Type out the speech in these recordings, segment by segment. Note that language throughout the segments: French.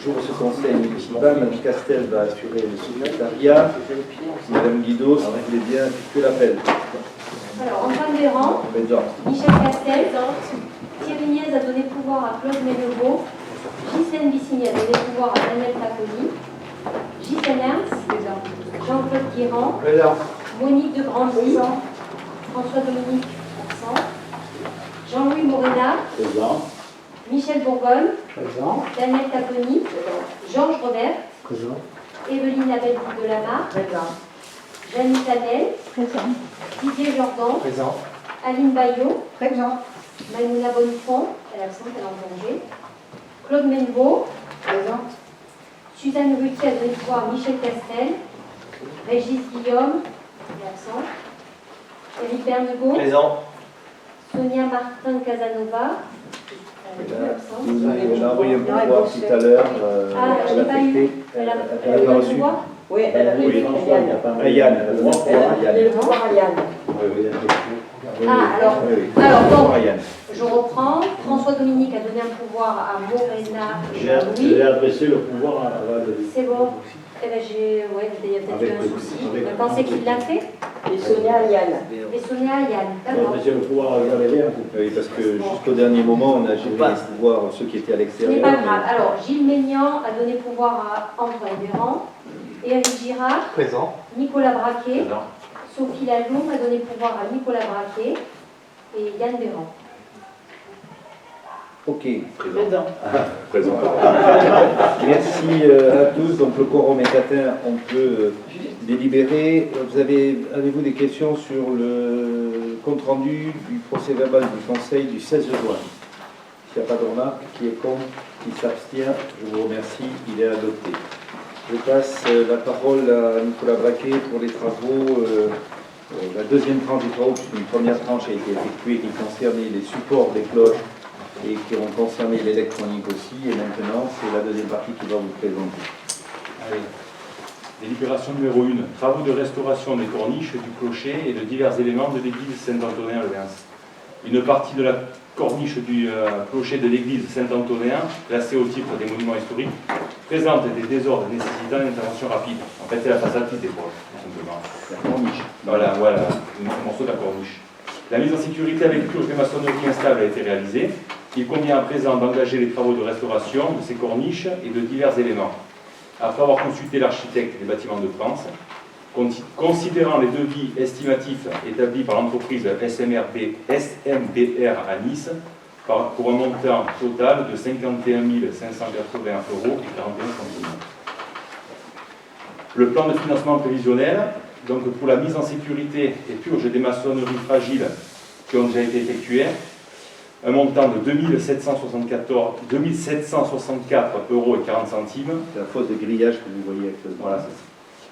toujours ce conseil municipal. Mme Castel va assurer le secrétariat. Madame Guido, si vous voulez bien, que l'appel. Alors, Antoine Véran, Michel Castel, Thierry Niez a donné pouvoir à Claude Méneveau, Ghislaine Bissigny a donné pouvoir à Daniel Taponi, Ghislaine Ernst, Jean-Claude Guérand, Monique de Grandy, François-Dominique absent, Jean-Louis Morena, Présent. Michel Bourgogne, Présent. Daniel Taponi, Georges Robert, Présent. Evelyne Labelle de Lamar, Jeannie Tanel, Présent. Didier Jordan, Présent. Aline Bayot, Présent. Maïmouna Bonnefond, elle est absente, elle est en congé, Claude Menveau, Présent. Suzanne Ruquier a donné pouvoir à Michel Castel, Régis Guillaume, elle est absent, Éric Bernigaud, Présent. Sonia Martin Casanova, elle est absente. On a envoyé un pouvoir tout à l'heure. Ah, je n'ai pas eu. Elle a eu un pouvoir. Oui, elle a Oui, eu François, il n'y a pas Ah, Yann. Elle a donné le pouvoir à Yann. Ah, alors, Oui, oui. alors donc, Ah, Yann. je reprends. François-Dominique a donné un pouvoir à Morena J'ai Jean-Louis. adressé le pouvoir à Valérie. C'est bon. Eh ben, ouais, il y a peut-être eu un souci. Vous pensez qu'il l'a fait? Et Sonia à Yann. Et Sonia à Yann, J'ai d'accord. adressé le pouvoir à Valérie. Oui, parce que jusqu'au dernier moment, on a géré les pouvoirs, ceux qui étaient à Ce n'est l'extérieur. pas grave. Alors, Gilles Maignan a donné pouvoir à Antoine Véran, Éric Girard, Présent. Nicolas Braquet, Sophie Laloum a donné pouvoir à Nicolas Braquet et Yann Véran. Ok, Présent. Présent. merci à tous. Donc le quorum est atteint, on peut délibérer. Avez-vous des questions sur le compte-rendu du procès-verbal du Conseil du 16 juin? S'il n'y a pas de remarques, qui est contre, qui s'abstient, je vous remercie, il est adopté. Je passe la parole à Nicolas Braquet pour les travaux, la deuxième tranche des travaux, puisqu'une première tranche a été effectuée qui concernait les supports des cloches et qui ont concerné l'électronique aussi. Et maintenant, c'est la deuxième partie qui va vous présenter. Allez. Délibération numéro 1. Travaux de restauration des corniches, du clocher et de divers éléments de l'église Saint-Antonin-le-Vins. Une partie de la corniche du clocher de l'église Saint-Antonin, classée au titre des monuments historiques, présente des désordres nécessitant une intervention rapide. En fait, c'est la façade qui déborde, tout simplement. La corniche. Voilà, un morceau de la corniche. La mise en sécurité avec purge et maçonnerie instable a été réalisée. Il convient à présent d'engager les travaux de restauration de ces corniches et de divers éléments. Après avoir consulté l'architecte des bâtiments de France, considérant les devis estimatifs établis par l'entreprise SMBR à Nice, pour un montant total de 51 580 euros et 41 centimes. Le plan de financement prévisionnel, donc pour la mise en sécurité et purge des maçonneries fragiles qui ont déjà été effectuées, un montant de 2764 euros et 40 centimes. C'est la fosse de grillage que vous voyez actuellement. Voilà, c'est ça.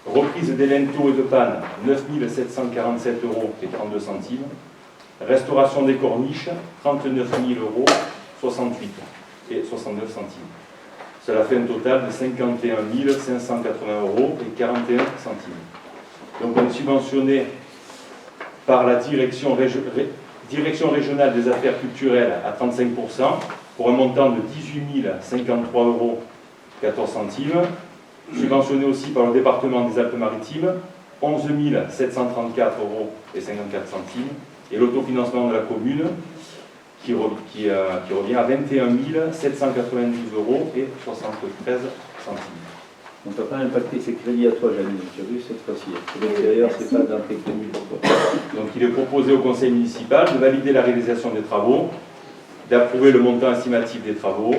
Reprise des linteaux et de panne, 9 747 euros et 32 centimes. Restauration des corniches, 39 000 euros, 68 et 69 centimes. Cela fait un total de 51 580 euros et 41 centimes. Donc on est subventionné par la direction régionale des affaires culturelles à 35%, pour un montant de 18 053 euros 14 centimes. Subventionné aussi par le département des Alpes-Maritimes, 11 734 euros et 54 centimes. Et l'autofinancement de la commune qui revient à 21 792 euros et 73 centimes. On ne peut pas impacter ces crédits à toi, Janine. Tu as vu cette fois-ci. Pour l'extérieur, c'est pas dans tes crédits pour toi. Donc il est proposé au conseil municipal de valider la réalisation des travaux, d'approuver le montant estimatif des travaux,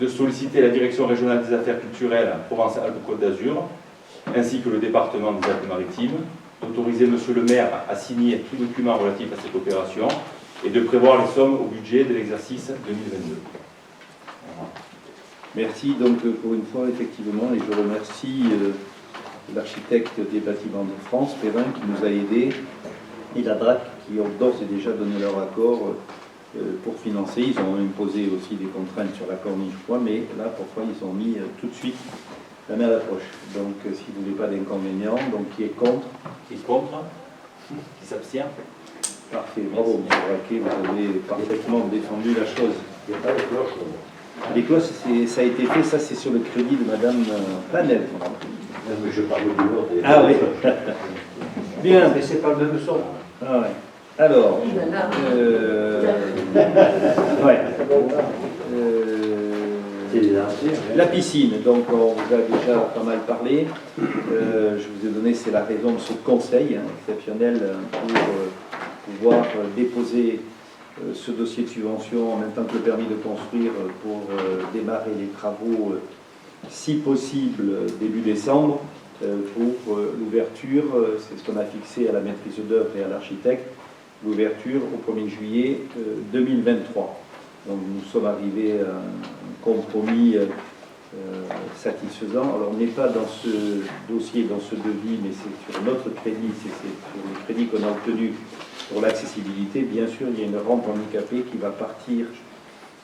de solliciter la direction régionale des affaires culturelles Provence-Alpes-Côte d'Azur, ainsi que le département des Alpes-Maritimes, d'autoriser monsieur le maire à signer tout document relatif à cette opération et de prévoir les sommes au budget de l'exercice 2022. Voilà. Merci donc pour une fois, effectivement, et je remercie l'architecte des bâtiments de France, Perrin, qui nous a aidés, et la DRAC, qui ont d'ores et déjà donné leur accord pour financer. Ils ont imposé aussi des contraintes sur la corniche, mais là, pourquoi ils ont mis tout de suite la main à la poche. Donc, si vous ne voulez pas d'inconvénients, donc qui est contre? Qui est contre? Qui s'abstient? Parfait, bravo, M. Braquet, vous avez parfaitement défendu la chose. Il n'y a pas de cloche. Les cloches, ça a été fait, ça c'est sur le crédit de Madame Panel. Mais je parle du nord. Ah oui. Bien. Mais c'est pas le même son. Ah ouais. Alors, ouais. C'est des anciens. La piscine, donc on vous a déjà pas mal parlé. Je vous ai donné, c'est la raison de ce conseil exceptionnel pour pouvoir déposer ce dossier de subvention en même temps que le permis de construire pour démarrer les travaux, si possible, début décembre, pour l'ouverture, c'est ce qu'on a fixé à la maîtrise d'œuvre et à l'architecte, l'ouverture au 1er juillet 2023. Donc nous sommes arrivés à un compromis satisfaisant. Alors on n'est pas dans ce dossier, dans ce devis, mais c'est sur notre crédit, c'est sur le crédit qu'on a obtenu pour l'accessibilité. Bien sûr, il y a une rampe handicapée qui va partir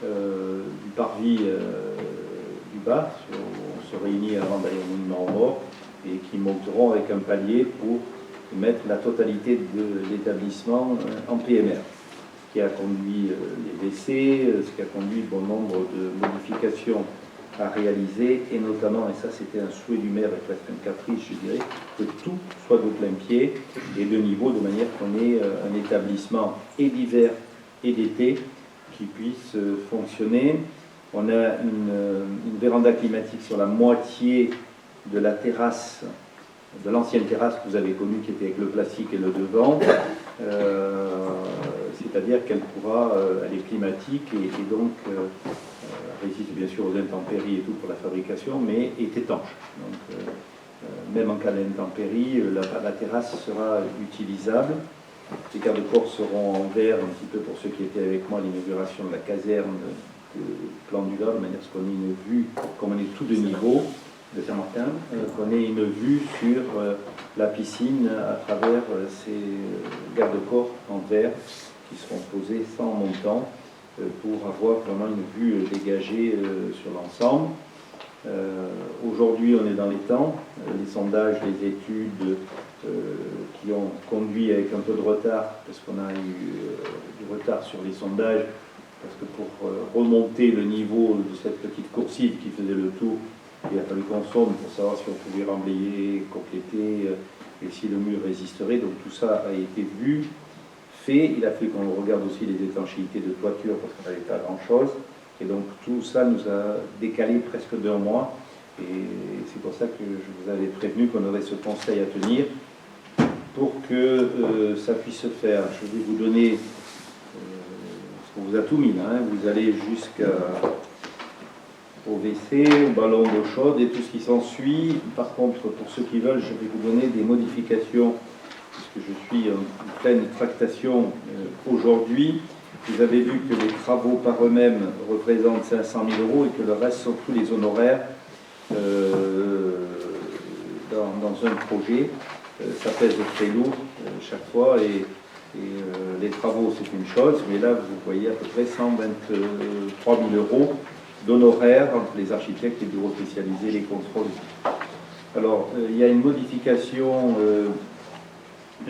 du parvis du bas, on se réunit avant d'aller au monument aux morts, et qui monteront avec un palier pour mettre la totalité de l'établissement en PMR. Ce qui a conduit les WC, ce qui a conduit bon nombre de modifications à réaliser, et notamment, et ça c'était un souhait du maire et presque un caprice, je dirais, que tout soit de plein pied et de niveau, de manière qu'on ait un établissement et d'hiver et d'été qui puisse fonctionner. On a une véranda climatique sur la moitié de la terrasse, de l'ancienne terrasse que vous avez connue, qui était avec le plastique et le devant. C'est-à-dire qu'elle pourra, elle est climatique et donc résiste bien sûr aux intempéries et tout pour la fabrication, mais est étanche. Donc même en cas d'intempéries, la terrasse sera utilisable. Les garde-corps seront en verre un petit peu pour ceux qui étaient avec moi à l'inauguration de la caserne de Plan du Gard, de manière à ce qu'on ait une vue, comme on est tout de niveau de Saint-Martin, qu'on ait une vue sur la piscine à travers ces garde-corps en verre qui seront posés sans montant pour avoir vraiment une vue dégagée sur l'ensemble. Aujourd'hui, on est dans les temps. Les sondages, les études qui ont conduit avec un peu de retard, parce qu'on a eu du retard sur les sondages, parce que pour remonter le niveau de cette petite coursive qui faisait le tour, il a fallu qu'on sonde pour savoir si on pouvait remblayer, compléter, et si le mur résisterait. Donc tout ça a été vu, fait. Il a fallu qu'on regarde aussi les étanchéités de toiture, parce qu'on n'avait pas grand-chose. Et donc tout ça nous a décalé presque d'1 mois. Et c'est pour ça que je vous avais prévenu qu'on aurait ce conseil à tenir pour que ça puisse se faire. Je vais vous donner, parce qu'on vous a tout mis là, vous allez jusqu'au WC, au ballon d'eau chaude et tout ce qui s'ensuit. Par contre, pour ceux qui veulent, je vais vous donner des modifications, puisque je suis en pleine tractation aujourd'hui. Vous avez vu que les travaux par eux-mêmes représentent 500 000 € et que le reste sont tous les honoraires dans un projet. Ça pèse très lourd chaque fois et les travaux c'est une chose, mais là vous voyez à peu près 123 000 € d'honoraires entre les architectes et bureaux spécialisés, les contrôles. Alors il y a une modification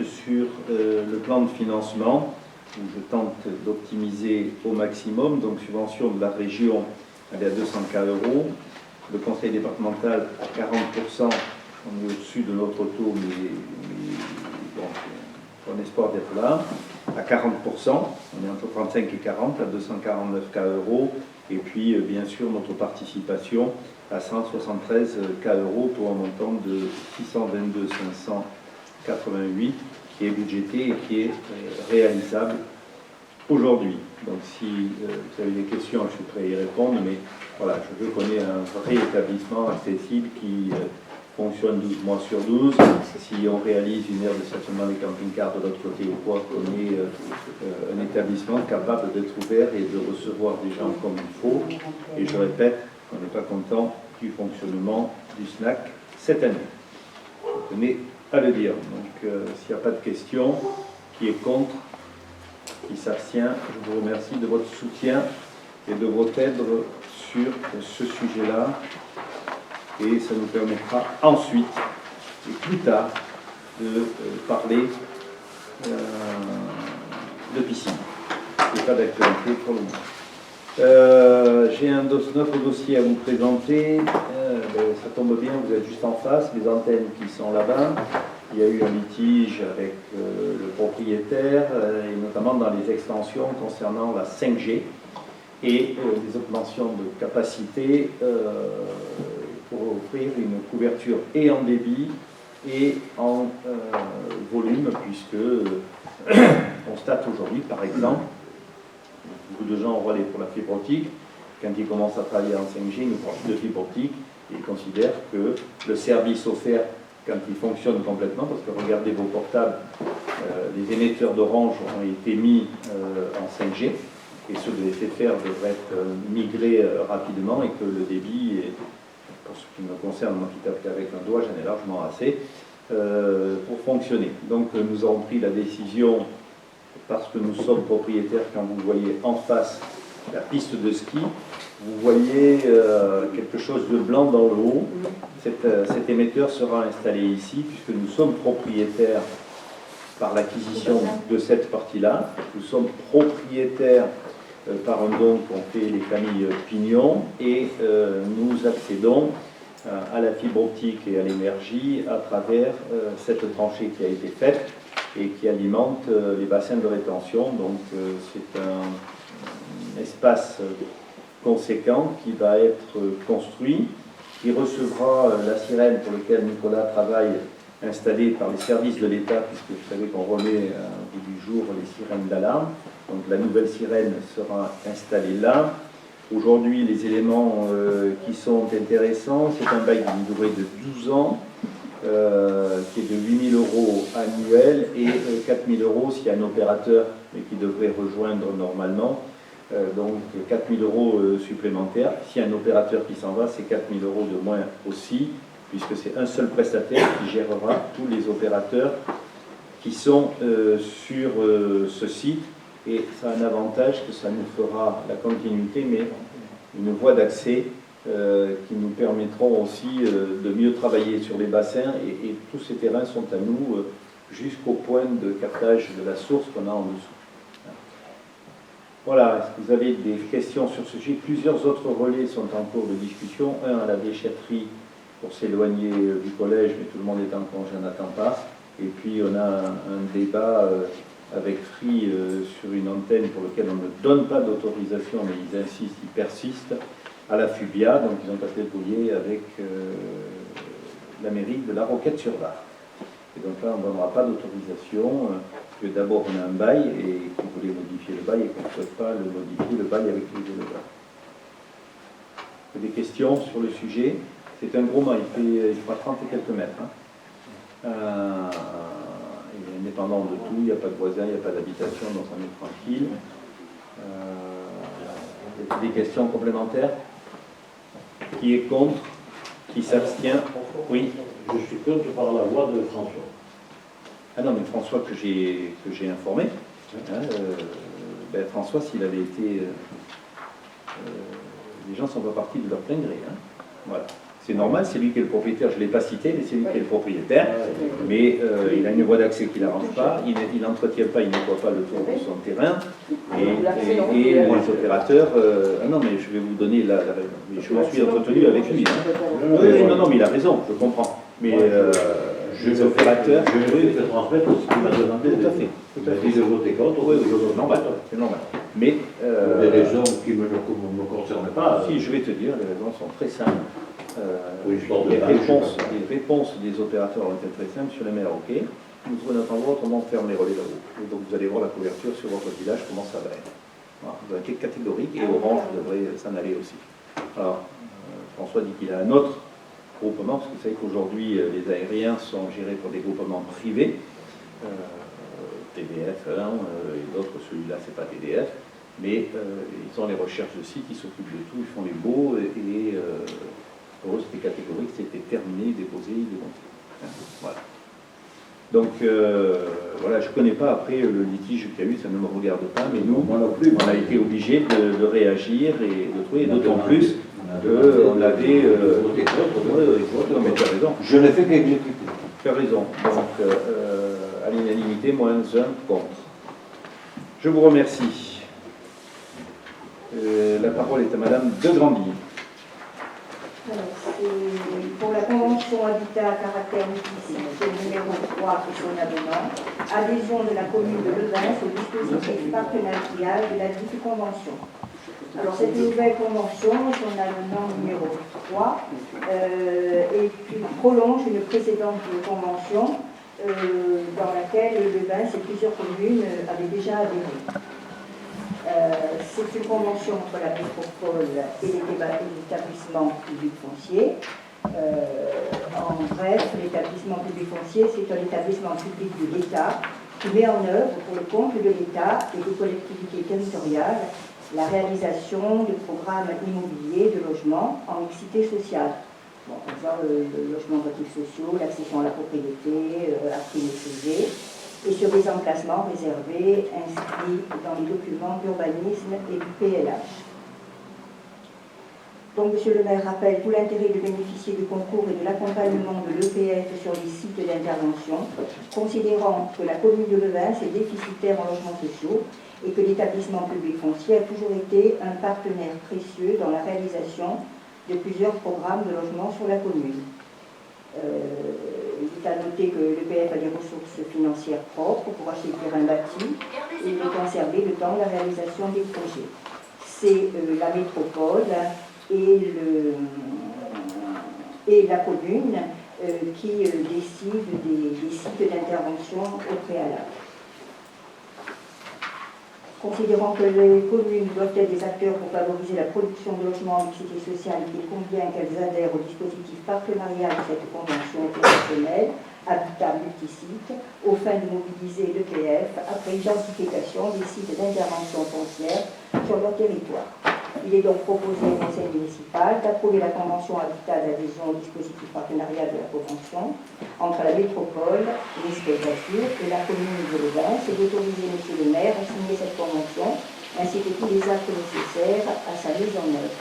sur le plan de financement où je tente d'optimiser au maximum, donc subvention de la région elle est à 200 000 €, le conseil départemental à 40%, on est au-dessus de notre taux, mais bon, on a espoir d'être là, à 40%, on est entre 35 et 40, à 249 €, et puis bien sûr notre participation à 173 €, pour un montant de 622 588, qui est budgété et qui est réalisable aujourd'hui. Donc si vous avez des questions, je suis prêt à y répondre, mais voilà, je veux qu'on ait un vrai établissement accessible qui fonctionne 12 mois sur 12. Si on réalise une aire de stationnement des camping-cars de l'autre côté ou quoi, qu'on ait un établissement capable d'être ouvert et de recevoir des gens comme il faut. Et je répète, on n'est pas content du fonctionnement du SNAC cette année. Je tenais à le dire. Donc s'il n'y a pas de questions, qui est contre, qui s'abstient, je vous remercie de votre soutien et de votre aide sur ce sujet-là. Et ça nous permettra ensuite, et plus tard, de parler de piscine. Ce n'est pas d'actualité pour le moment. J'ai un autre dossier à vous présenter. Ça tombe bien, vous êtes juste en face, les antennes qui sont là-bas. Il y a eu un litige avec le propriétaire, et notamment dans les extensions concernant la 5G et des augmentations de capacité pour offrir une couverture et en débit et en volume, puisque on constate aujourd'hui, par exemple, beaucoup de gens ont relais pour la fibre optique. Quand ils commencent à travailler en 5G, ils nous parlent de fibre optique et ils considèrent que le service offert, quand il fonctionne complètement, parce que regardez vos portables, les émetteurs d'Orange ont été mis en 5G et ceux de SFR devraient être migrés rapidement et que le débit, pour ce qui me concerne, moi qui tape avec un doigt, j'en ai largement assez pour fonctionner. Donc nous avons pris la décision, parce que nous sommes propriétaires, quand vous voyez en face la piste de ski, vous voyez quelque chose de blanc dans le haut. Cet émetteur sera installé ici, puisque nous sommes propriétaires par l'acquisition de cette partie-là. Nous sommes propriétaires par un don qu'ont fait les familles Pignon, et nous accédons à la fibre optique et à l'énergie à travers cette tranchée qui a été faite et qui alimente les bassins de rétention. Donc c'est un espace conséquent qui va être construit, qui recevra la sirène pour laquelle Nicolas travaille, installée par les services de l'État, puisque vous savez qu'on remet au bout du jour les sirènes d'alarme. Donc la nouvelle sirène sera installée là. Aujourd'hui, les éléments qui sont intéressants, c'est un bail d'une durée de 12 ans, qui est de 8 000 € annuels et 4 000 € s'il y a un opérateur, mais qui devrait rejoindre normalement. Donc 4 000 € supplémentaires. S'il y a un opérateur qui s'en va, c'est 4 000 € de moins aussi, puisque c'est un seul prestataire qui gérera tous les opérateurs qui sont sur ce site. Et ça a un avantage que ça nous fera la continuité, mais une voie d'accès qui nous permettront aussi de mieux travailler sur les bassins. Et tous ces terrains sont à nous jusqu'au point de captage de la source qu'on a en dessous. Voilà, est-ce que vous avez des questions sur ce sujet? Plusieurs autres relais sont en cours de discussion. Un à la déchetterie pour s'éloigner du collège, mais tout le monde est en congé, n'attend pas. Et puis on a un débat avec Free sur une antenne pour laquelle on ne donne pas d'autorisation, mais ils insistent, ils persistent, à la Fubia. Donc ils ont passé le brouillé avec la mairie de La Roquette-sur-Var. Et donc là, on ne donnera pas d'autorisation, que d'abord on a un bail et qu'on voulait modifier le bail et qu'on ne souhaite pas le modifier, le bail avec les éleveurs. Des questions sur le sujet? C'est un gros mât, il fera 30 et quelques mètres. Il est indépendant de tout, il n'y a pas de voisin, il n'y a pas d'habitation, donc on est tranquille. Des questions complémentaires? Qui est contre? Qui s'abstient? Oui. Je suis contre par la voix de François. Ah non, mais François que j'ai informé, François, s'il avait été... les gens ne sont pas partis de leur plein gré. Voilà. C'est normal, c'est lui qui est le propriétaire, je ne l'ai pas cité, mais c'est lui qui est le propriétaire. Mais il a une voie d'accès qui n'arrange pas, il n'entretient pas, il ne nettoie pas le tour de son terrain. Et les opérateurs... ah non, mais je vais vous donner la raison. Je m'en suis entretenu avec lui. Non, mais il a raison, je comprends. Mais les opérateurs... Je vais te transmettre ce qu'il m'a demandé. Tout à fait. Il a dit de voter contre. Oui, c'est normal. C'est normal. Mais... des raisons qui ne me concernent pas. Si, je vais te dire, les raisons sont très simples. Les réponses des opérateurs ont été très simples sur les mails. OK, nous trouvons notre endroit, autrement on ferme les relais là-haut. Et donc vous allez voir la couverture sur votre village, comment ça va être. Voilà, vous avez été catégorique et Orange devrait s'en aller aussi. Alors, François dit qu'il a un autre groupement, parce que vous savez qu'aujourd'hui les aériens sont gérés pour des groupements privés, TDF 1 et d'autres, celui-là c'est pas TDF, mais ils ont les recherches de sites, ils s'occupent de tout, ils font les baux et pour eux c'était catégorique, c'était terminé, déposé, démonté. Voilà. Donc voilà, je ne connais pas après le litige qu'il y a eu, ça ne me regarde pas, mais nous, moi non plus, on a été obligés de réagir et de trouver, d'autant plus qu'on avait... mais tu as raison. Je ne fais qu'exécuter. Tu as raison. Donc à l'unanimité, moins 1 contre. Je vous remercie. La parole est à Madame de Grandvilliers. Alors, c'est pour la convention habitat à caractère multisite numéro 3 et son abonnement, adhésion de la commune de Levens au dispositif partenarial de la dite convention. Alors, cette nouvelle convention, son abonnement numéro 3, et puis prolonge une précédente convention dans laquelle Levens et plusieurs communes avaient déjà adhéré. C'est une convention entre la métropole et l'établissement public foncier. En bref, l'établissement public foncier, c'est un établissement public de l'État qui met en œuvre pour le compte de l'État et des collectivités territoriales la réalisation de programmes immobiliers de logement en mixité sociale. Bon, par exemple, le logement motifs sociaux, l'accession à la propriété, accès maîtrisé, et sur des emplacements réservés inscrits dans les documents d'urbanisme et du PLH. Donc, M. le maire rappelle tout l'intérêt de bénéficier du concours et de l'accompagnement de l'EPF sur les sites d'intervention, considérant que la commune de Levens est déficitaire en logements sociaux et que l'établissement public foncier a toujours été un partenaire précieux dans la réalisation de plusieurs programmes de logement sur la commune. Il est à noter que l'EPF a des ressources financières propres pour acheter le terrain bâti et les conserver le temps de la réalisation des projets. C'est la métropole et la commune qui décident des sites d'intervention au préalable. Considérant que les communes doivent être des acteurs pour favoriser la production de logements en mixité sociale, il convient qu'elles adhèrent au dispositif partenarial de cette convention opérationnelle Habitat Multisite, aux fins de mobiliser l'EPF après identification des sites d'intervention foncière sur leur territoire. Il est donc proposé au Conseil municipal d'approuver la convention Habitat d'adhésion au dispositif partenarial de la convention entre la métropole, l'Espèce-Nature et la commune de Levens et d'autoriser M. le maire à signer cette convention ainsi que tous les actes nécessaires à sa mise en œuvre.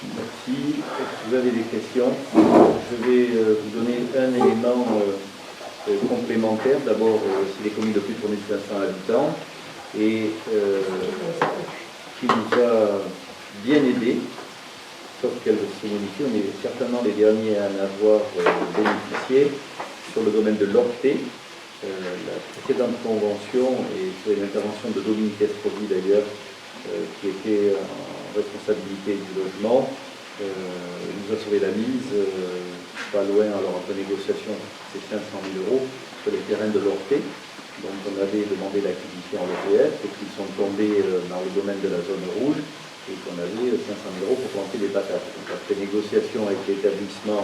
Merci. Est-ce que vous avez des questions? Je vais vous donner un élément complémentaire. D'abord, c'est les communes de plus de 3500 habitants et qui nous a bien aidés, sauf qu'elle se modifie. On est certainement les derniers à en avoir bénéficié sur le domaine de l'Orté. La précédente convention et sur une intervention de Dominique Estrosi d'ailleurs, qui était en responsabilité du logement, nous a sauvé la mise, pas loin, alors après négociation, c'est 500 000 euros sur les terrains de l'Orté. Donc on avait demandé l'acquisition en EPF et qu'ils sont tombés dans le domaine de la zone rouge et qu'on avait 500 000 euros pour planter des patates. Donc après négociation avec l'établissement,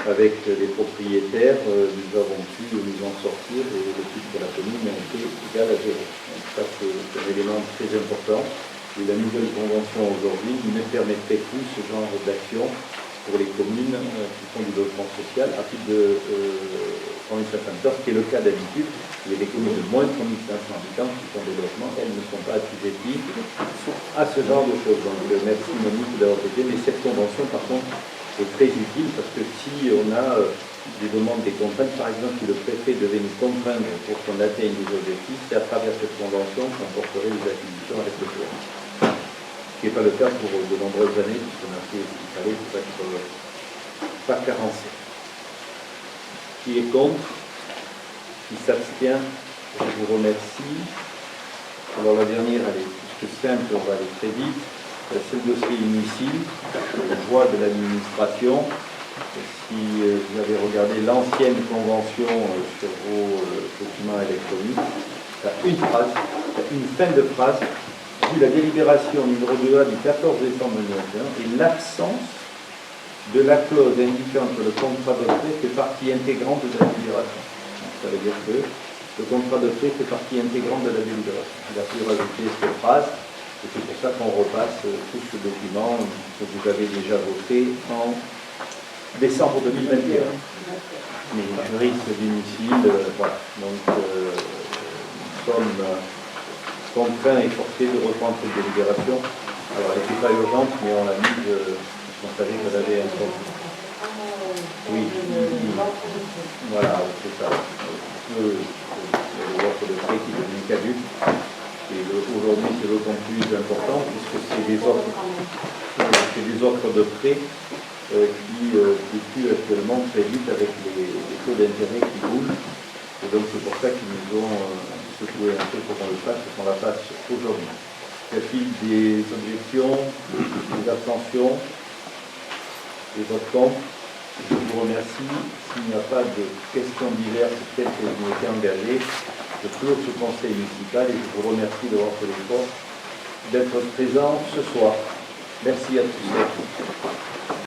avec les propriétaires, nous avons pu nous en sortir et le prix de la commune a été égal à 0. Donc ça c'est un élément très important. Et la nouvelle convention aujourd'hui nous permettrait plus ce genre d'action pour les communes qui font du logement social à plus de 3500 habitants, ce qui est le cas d'habitude. Il y a des communes de moins de 3500 habitants qui font des logements, elles ne sont pas assujetties à ce genre de choses. Donc merci Monique d'avoir été, mais cette convention par contre est très utile parce que si on a des demandes, des contraintes, par exemple si le préfet devait nous contraindre pour qu'on atteigne des objectifs, c'est à travers cette convention qu'on porterait les acquisitions avec le PF. Ce qui n'est pas le cas pour de nombreuses années, puisqu'on a fait ce qu'il fallait pour être pas carencé. Qui est contre? Qui s'abstient? Je vous remercie. Alors la dernière, elle est plus que simple, on va aller très vite. C'est le dossier inutile, le choix de l'administration. Si vous avez regardé l'ancienne convention sur vos documents électroniques, il y a une phrase, une fin de phrase, vu la délibération numéro 2A du 14 décembre 2021 et l'absence de la clause indiquant que le contrat de prêt fait partie intégrante de la délibération. Donc, ça veut dire que le contrat de prêt fait partie intégrante de la délibération. Il a pu rajouter cette phrase et c'est pour ça qu'on repasse tout ce document que vous avez déjà voté en décembre 2021. Mais juriste d'inutile, voilà. Donc nous sommes contraints et forcés de reprendre cette délibération. Alors elle n'était pas urgente, mais on l'a mise, on savait qu'elle avait un sens. Oui, voilà, c'est ça. L'offre de prêt qui devient caduque. Et aujourd'hui, c'est d'autant plus important puisque c'est des offres de prêt qui fluctuent actuellement très vite avec les taux d'intérêt qui bougent. Et donc c'est pour ça qu'ils nous ont secoué un peu pour qu'on la fasse aujourd'hui. Y a-t-il des objections, des abstentions, des votes contre? Je vous remercie. S'il n'y a pas de questions diverses telles qu'elles ont été engagées, je clôt ce conseil municipal et je vous remercie d'avoir fait l'effort d'être présent ce soir. Merci à tous.